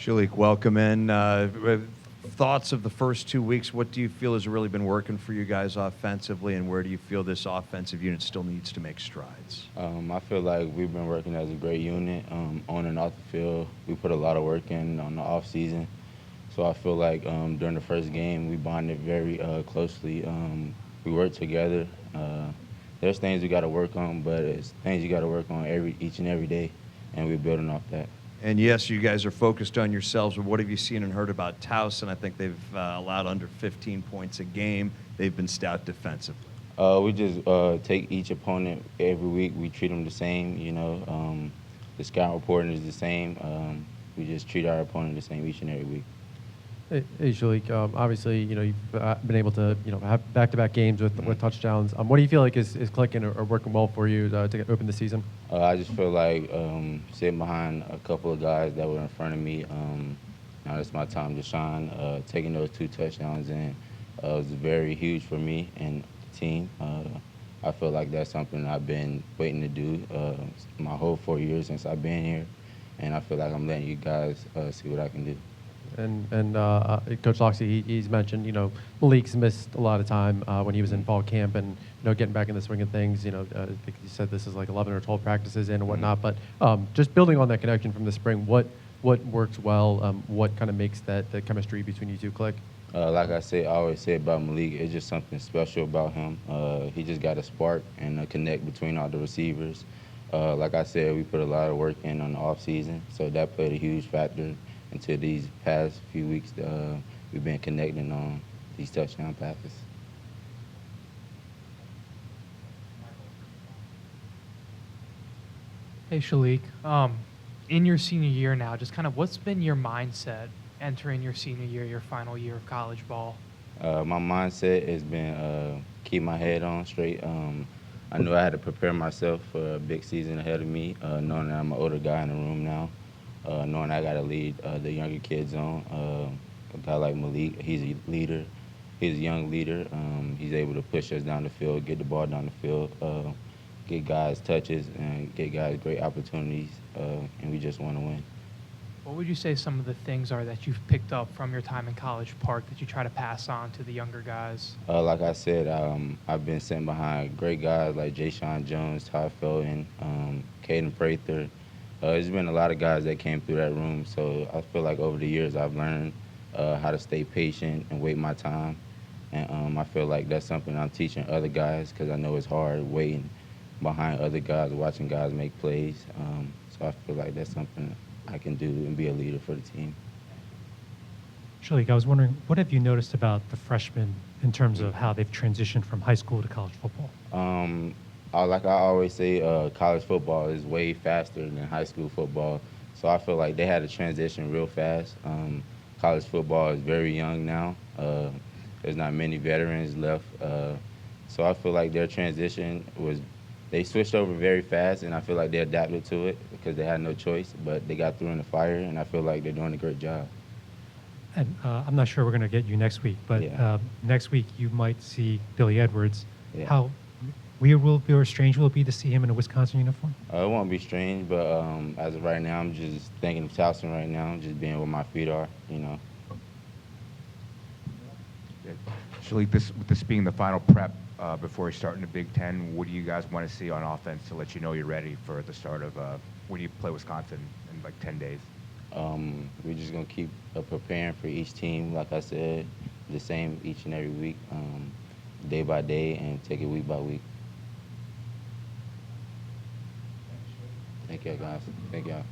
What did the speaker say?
Shaleak, welcome in. Thoughts of the first 2 weeks. What do you feel has really been working for you guys offensively, and where do you feel this offensive unit still needs to make strides? I feel like we've been working as a great unit on and off the field. We put a lot of work in on the off season, so I feel like during the first game we bonded very closely. We worked together. There's things we got to work on, but it's things you got to work on each and every day, and we're building off that. And yes, you guys are focused on yourselves, but what have you seen and heard about Towson? I think they've allowed under 15 points a game. They've been stout defensively. We just take each opponent every week. We treat them the same. The scout reporting is the same. We just treat our opponent the same each and every week. Hey, Shaleak, obviously, you've been able to, have back-to-back games with touchdowns. What do you feel like is clicking or working well for you to open the season? I just feel like sitting behind a couple of guys that were in front of me. Now it's my time to shine. Taking those 2 touchdowns in was very huge for me and the team. I feel like that's something I've been waiting to do my whole 4 years since I've been here, and I feel like I'm letting you guys see what I can do. And Coach Loxley, he's mentioned, Malik's missed a lot of time when he was in fall camp, and getting back in the swing of things. I think he said this is like 11 or 12 practices in and whatnot. But just building on that connection from the spring, what works well? What kind of makes the chemistry between you two click? Like I always say about Malik, it's just something special about him. He just got a spark and a connect between all the receivers. Like I said, we put a lot of work in on the off season, so that played a huge factor into these past few weeks. We've been connecting on these touchdown passes. Hey, Shaleak. In your senior year now, just kind of what's been your mindset entering your senior year, your final year of college ball? My mindset has been keep my head on straight. I knew I had to prepare myself for a big season ahead of me, knowing that I'm an older guy in the room now. Knowing I got to lead the younger kids on. A guy like Malik, he's a leader. He's a young leader. He's able to push us down the field, get the ball down the field, get guys touches, and get guys great opportunities, and we just want to win. What would you say some of the things are that you've picked up from your time in College Park that you try to pass on to the younger guys? Like I said, I've been sitting behind great guys like Ja'Shawn Jones, Todd Felton, Caden Prather. There's been a lot of guys that came through that room, so I feel like over the years I've learned how to stay patient and wait my time. And I feel like that's something I'm teaching other guys because I know it's hard waiting behind other guys, watching guys make plays. So I feel like that's something I can do and be a leader for the team. Shaleak, I was wondering, what have you noticed about the freshmen in terms of how they've transitioned from high school to college football? Like I always say, college football is way faster than high school football. So I feel like they had to transition real fast. College football is very young now. There's not many veterans left. So I feel like their transition they switched over very fast, and I feel like they adapted to it because they had no choice, but they got through in the fire, and I feel like they're doing a great job. And I'm not sure we're going to get you next week, but Yeah. next week you might see Billy Edwards. Yeah. How weird will it be or strange will it be to see him in a Wisconsin uniform? It won't be strange, but as of right now, I'm just thinking of Towson right now, just being where my feet are, Shaleak, with this being the final prep before we start in the Big Ten, what do you guys want to see on offense to let you know you're ready for the start of when you play Wisconsin in like 10 days? We're just going to keep preparing for each team, like I said, the same each and every week, day by day, and take it week by week. Thank you, guys. Thank y'all.